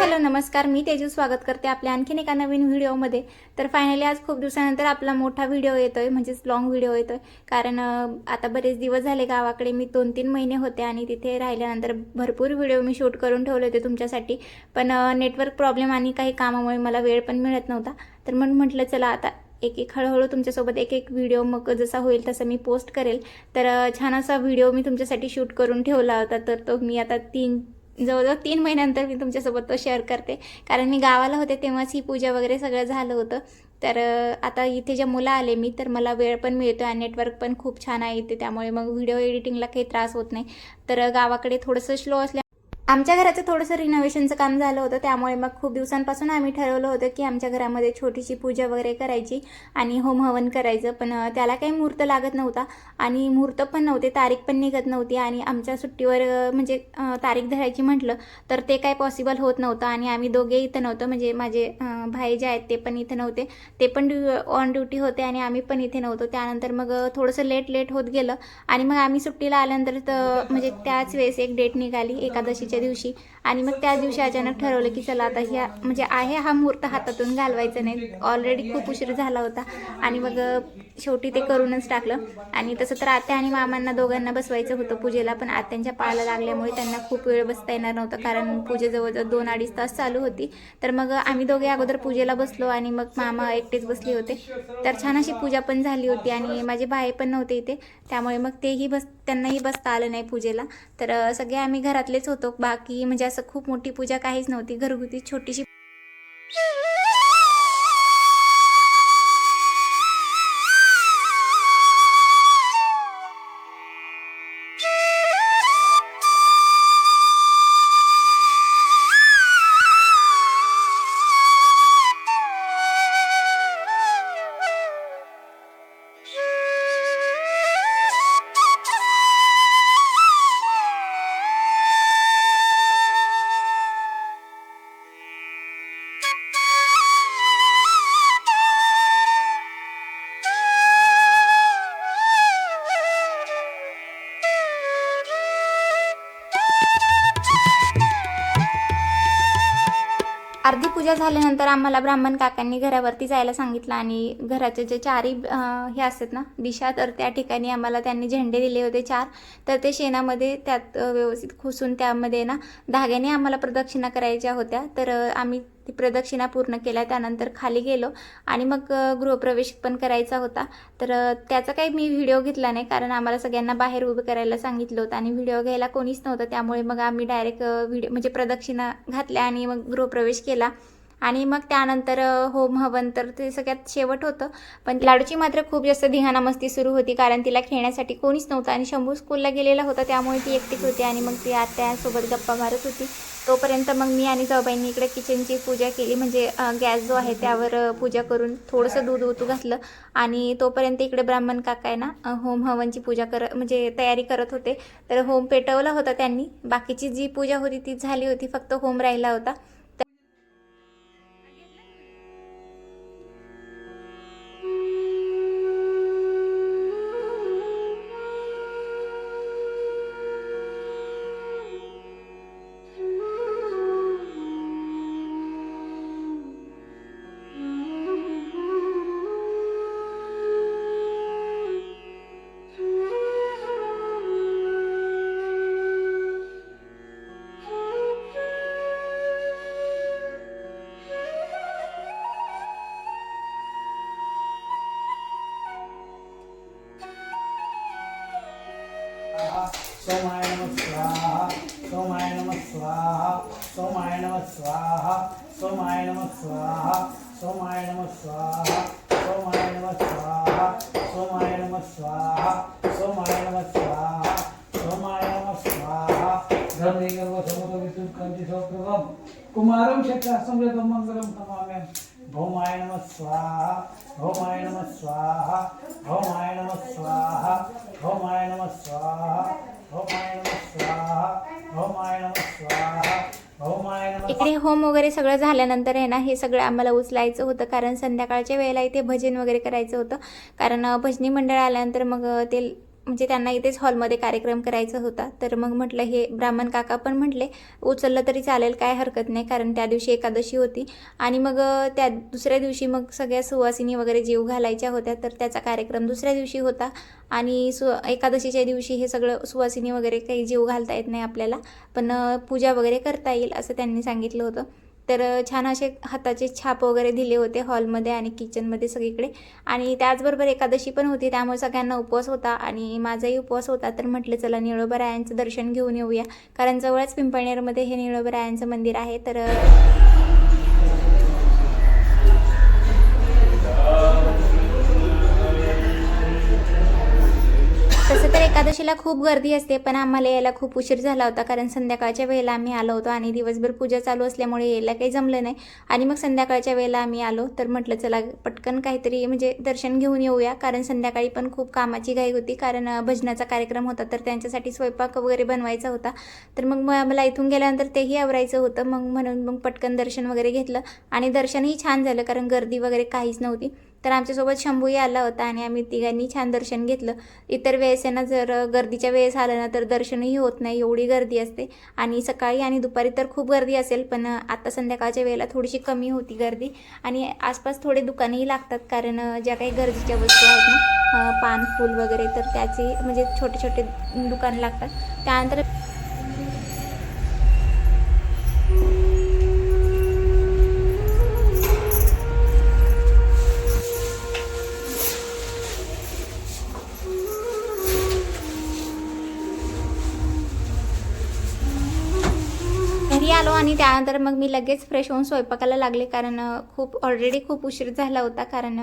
Hello नमस्कार, मी तेजू स्वागत करते आपल्या आणखीन एका नवीन व्हिडिओमध्ये। तर फायनली आज खूप दिवसानंतर आपला मोठा व्हिडिओ येतोय, म्हणजेच लॉंग व्हिडिओ येतोय। कारण आता बरेच दिवस झाले गावाकडे मी 2-3 महिने होते आणि तिथे राहिल्यानंतर भरपूर व्हिडिओ मी शूट करून ठेवले होते तुमच्यासाठी, पण नेटवर्क प्रॉब्लेम आणि काही कामामुळे मला वेळ पण मिळत नव्हता। तर म्हणून म्हटलं चला आता एक हळूहळू तुमच्यासोबत एक व्हिडिओ मग जसा होईल तसं मी पोस्ट करेल। तर छान असा व्हिडिओ मी तुमच्यासाठी शूट करून ठेवला होता, तर तो मी आता जवळजवळ 3 महिन्यानंतर मी तुमच्यासोबत तो शेअर करते। कारण मी गावाला होते तेव्हाच ही पूजा वगैरे सगळं झालं होतं। तर आता इथे जे मुलं आले मी, तर मला वेळ पण मिळतो आणि नेटवर्क पण खूप छान आहे इथे, त्यामुळे मग व्हिडिओ एडिटिंगला काही त्रास होत नाही। तर गावाकडे थोडंसं स्लो असल्या आमच्या घराचं थोडंसं रिनोव्हेशनचं काम झालं होतं, त्यामुळे मग खूप दिवसांपासून आम्ही ठरवलं होतं की आमच्या घरामध्ये छोटीशी पूजा वगैरे करायची आणि होम हवन करायचं। पण त्याला काही मुहूर्त लागत नव्हता आणि मुहूर्त पण नव्हते, तारीख पण निघत नव्हती आणि आमच्या सुट्टीवर म्हणजे तारीख धरायची म्हटलं तर ते काय पॉसिबल होत नव्हतं आणि आम्ही दोघे इथं नव्हतो, म्हणजे माझे भाई जे आहेत ते पण इथे नव्हते, ते पण ऑन ड्युटी होते आणि आम्ही पण इथे नव्हतो। त्यानंतर मग थोडंसं लेट होत गेलं आणि मग आम्ही सुट्टीला आल्यानंतर म्हणजे त्याच वेळेस एक डेट निघाली एकादशीच्या दिवशी आणि मग त्याच दिवशी अचानक ठरवलं की चला आता ह्या म्हणजे आहे हा मुहूर्त हातातून घालवायचा नाही, ऑलरेडी खूप उशीर झाला होता आणि मग शेवटी ते करूनच टाकलं। आणि तसं तर आत्या आणि मामांना दोघांना बसवायचं होतं पूजेला, पण आत्यांच्या पायाला लागल्यामुळे त्यांना खूप वेळ बसता येणार नव्हतं, कारण पूजेजवळ 2-2.5 तास चालू होती। तर मग आम्ही दोघे अगोदर पूजेला बसलो आणि मग मामा एकटेच बसले होते। तर छान अशी पूजा पण झाली होती आणि माझे भाई पण नव्हते इथे, त्यामुळे मग त्यांनाही बसता आलं नाही पूजेला। तर सगळे आम्ही घरातलेच होतो, बाकी म्हणजे असं खूप मोठी पूजा काहीच नव्हती, घरगुती छोटीशी। अर्धी पूजा झाल्यानंतर आम्हाला ब्राह्मण काकांनी घरावरती जायला सांगितलं आणि घराचे जे चारही हे असतात ना दिशा, तर त्या ठिकाणी आम्हाला त्यांनी झेंडे दिले होते 4, तर ते शेणामध्ये त्यात व्यवस्थित खुसून त्यामध्ये ना धाग्याने आम्हाला प्रदक्षिणा करायच्या होत्या। तर आम्ही ती प्रदक्षिणा पूर्ण केल्या, त्यानंतर खाली गेलो आणि मग गृहप्रवेश पण करायचा होता। तर त्याचा काही मी व्हिडिओ घेतला नाही, कारण आम्हाला सगळ्यांना बाहेर उभं करायला सांगितलं होतं आणि व्हिडिओ घ्यायला कोणीच नव्हतं, त्यामुळे मग आम्ही डायरेक्ट व्हिडिओ म्हणजे प्रदक्षिणा घातल्या आणि मग गृहप्रवेश केला। आणि मग त्यानंतर होम हवन तर ते सगळ्यात शेवट होतं, पण लाडूची मात्र खूप जास्त धिंगाणा मस्ती सुरू होती, कारण तिला खेळण्यासाठी कोणीच नव्हतं आणि शंभू स्कूलला गेलेला होता, त्यामुळे ती एकटीच होती आणि मग ती आत्यासोबत गप्पा मारत होती। तोपर्यंत मग मी आणि जाऊबाईंनी इकडे किचनची पूजा केली, म्हणजे गॅस जो आहे त्यावर पूजा करून थोडंसं दूध ओतू घातलं आणि तोपर्यंत इकडे ब्राह्मण काका आहे ना होम हवनची पूजा म्हणजे तयारी करत होते। तर होम पेटवला होता त्यांनी, बाकीची जी पूजा होती ती झाली होती, फक्त होम राहिला होता। सोमाय नमः स्वाहा, सोमाय नमः स्वाहा, सोमाय नमः स्वाहा, सोमाय नमः स्वाहा, सोमाय नमः स्वाहा, सोमाय नमः स्वाहा, सोमाय नमः स्वाहा, सोमाय नमः स्वाहा, सोमाय नमः स्वाहा। धर्मे गर्भ समुद्र विद्युत कंति सौप्रभम कुमारम शक्रासंवृतम मंगलम तमाम्यहम्। भौमाय नमः स्वाहा, भौमाय नमः स्वाहा, भौमाय नमः स्वाहा, भौमाय नमः स्वाहा, भौमाय नमः स्वाहा, भौमाय नमः स्वाहा, भौमाय नमः। इकडे होम वगैरे सगळं झाल्यानंतर आहे ना हे सगळं आम्हाला उचलायचं होतं, कारण संध्याकाळच्या वेळेला इथे भजन वगैरे करायचं होतं, कारण भजनी मंडळ आल्यानंतर मग ते म्हणजे त्यांना इथेच हॉलमध्ये कार्यक्रम करायचा होता. तर मग म्हटलं हे ब्राह्मण काका पण म्हटले उचललं तरी चालेल, काय हरकत नाही, कारण त्या दिवशी एकादशी होती. आणि मग त्या दुसऱ्या दिवशी मग सगळ्या सुवासिनी वगैरे जेव घालायच्या होत्या, तर त्याचा कार्यक्रम दुसऱ्या दिवशी होता. आणि एकादशीच्या दिवशी हे सगळं सुवासिनी वगैरे काही जेव घालता येत नाही आपल्याला, पण पूजा वगैरे करता येईल असं त्यांनी सांगितलं होतं. तर छान असे हाताचे छाप वगैरे दिले होते हॉलमध्ये आणि किचनमध्ये सगळीकडे. आणि त्याचबरोबर एकादशी पण होती, त्यामुळे सगळ्यांना उपवास होता आणि माझाही उपवास होता. तर म्हटलं चला निळोबारायांचं दर्शन घेऊन येऊया, कारण जवळच पिंपळनेरमध्ये हे निळोबारायांचं मंदिर आहे. तर तसं तर एकादशीला खूप गर्दी असते, पण आम्हाला यायला खूप उशीर झाला होता, कारण संध्याकाळच्या वेळेला आम्ही आलो होतो आणि दिवसभर पूजा चालू असल्यामुळे यायला काही जमलं नाही. आणि मग संध्याकाळच्या वेळेला आम्ही आलो, तर म्हटलं चला पटकन काहीतरी म्हणजे दर्शन घेऊन येऊया, कारण संध्याकाळी पण खूप कामाची घाई होती, कारण भजनाचा कार्यक्रम होता, तर त्यांच्यासाठी स्वयंपाक वगैरे बनवायचा होता. तर मग मला इथून गेल्यानंतर तेही आवरायचं होतं, म्हणून पटकन दर्शन वगैरे घेतलं आणि दर्शनही छान झालं, कारण गर्दी वगैरे काहीच नव्हती. तर आमच्यासोबत शंभूही आला होता आणि आम्ही तिघांनी छान दर्शन घेतलं. इतर वेळेस आहे ना, जर गर्दीच्या वेळेस आलं ना तर दर्शनही होत नाही, एवढी गर्दी असते. आणि सकाळी आणि दुपारी तर खूप गर्दी असेल, पण आता संध्याकाळच्या वेळेला थोडीशी कमी होती गर्दी. आणि आसपास थोडे दुकानंही लागतात, कारण ज्या काही गरजेच्या वस्तू आहेत ना, पान फूल वगैरे, तर त्याचे म्हणजे छोटे छोटे दुकान लागतात. त्यानंतर घरी आलो आणि त्यानंतर मग मी लगेच फ्रेश होऊन स्वयंपाकाला लागले, कारण ऑलरेडी खूप उशीर झाला होता, कारण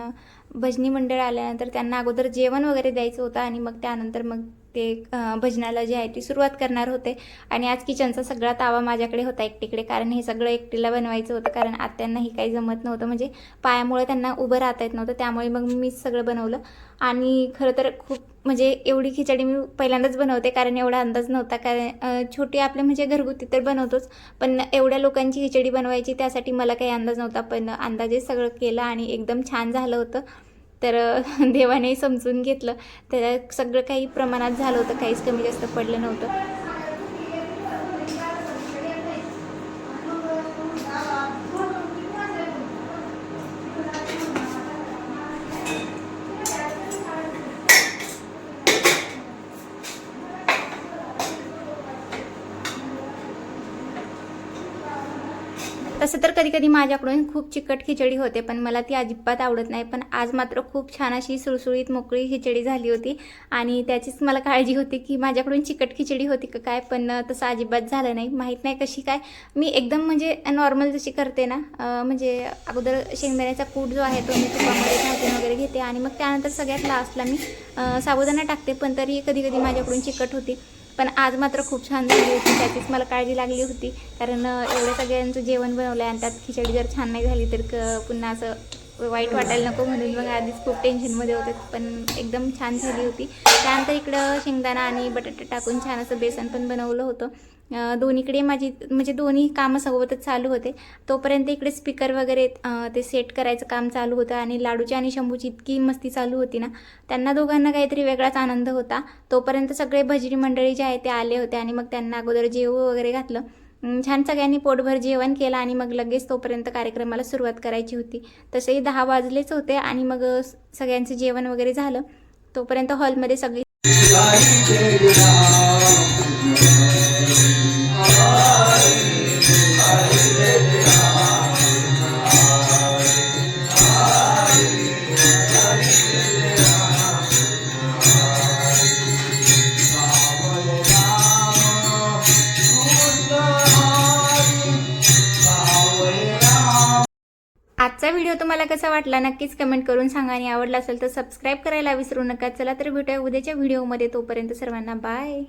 भजनी मंडळ आल्यानंतर त्यांना अगोदर जेवण वगैरे द्यायचं होतं आणि मग त्यानंतर मग ते भजनाला जे आहे ती सुरुवात करणार होते. आणि आज किचनचा सगळा तावा माझ्याकडे होता एकटीकडे, कारण हे सगळं एकटीला बनवायचं होतं, कारण आत्यांनाही काही जमत नव्हतं, म्हणजे पायामुळे त्यांना उभं राहता येत नव्हतं, त्यामुळे मग मीच सगळं बनवलं. आणि खरं तर खूप म्हणजे एवढी खिचडी मी पहिल्यांदाच बनवते, कारण एवढा अंदाज नव्हता, कारण छोटी आपले म्हणजे घरगुती तर बनवतोच, पण एवढ्या लोकांची खिचडी बनवायची त्यासाठी मला काही अंदाज नव्हता, पण अंदाजे सगळं केलं आणि एकदम छान झालं होतं. तर देवाने समजून घेतलं, तर सगळं काही प्रमाणात झालं होतं, काहीच कमी जास्त पडलं नव्हतं. तसं तर कधी कधी माझ्याकडून खूप चिकट खिचडी होते, पण मला ती अजिबात आवडत नाही. पण आज मात्र खूप छान अशी सुळसुळीत मोकळी खिचडी झाली होती आणि त्याचीच मला काळजी होती की माझ्याकडून चिकट खिचडी होती का काय, पण तसं अजिबात झालं नाही. माहीत नाही कशी काय, मी एकदम म्हणजे नॉर्मल जशी करते ना, म्हणजे अगोदर शेंगदाण्याचा कूट जो आहे तो मी तुपामध्ये भाजून वगैरे घेते आणि मग त्यानंतर सगळ्यात लास्टला मी साबुदाणा टाकते, पण तरी कधी कधी माझ्याकडून चिकट होती. पण आज मात्र खूप छान झाली होती, त्याचीच मला काळजी लागली होती, कारण एवढ्या सगळ्यांचं जेवण बनवलं आहे आणि त्यात खिचडी जर छान नाही झाली तर पुन्हा असं वाईट वाटायला नको, म्हणून मग आधीच खूप टेन्शनमध्ये होते. पण एकदम छान झाली होती. त्यानंतर इकडं शेंगदाणा आणि बटाटे टाकून छान असं बेसन पण बनवलं होतं. दोन्हीकडे माझी म्हणजे दोन्ही कामं सोबतच चालू होते. तोपर्यंत इकडे स्पीकर वगैरे ते सेट करायचं काम चालू होतं आणि लाडूची आणि शंभूची इतकी मस्ती चालू होती ना, त्यांना दोघांना काहीतरी वेगळाच आनंद होता. तोपर्यंत सगळे भजनी मंडळी जे आहे ते आले होते आणि मग त्यांना अगोदर जेवू वगैरे घातलं. छान सगळ्यांनी पोटभर जेवण केलं आणि मग लगेच तोपर्यंत कार्यक्रमाला सुरुवात करायची होती. तसेही 10 वाजलेच होते आणि मग सगळ्यांचं जेवण वगैरे झालं. तोपर्यंत हॉलमध्ये सगळी आजचा व्हिडिओ तुम्हाला कसा वाटला नक्कीच कमेंट करून सांगा आणि आवडला असेल तर सबस्क्राईब करायला विसरू नका. चला तर भेटूया उद्याच्या व्हिडिओमध्ये. तोपर्यंत सर्वांना बाय.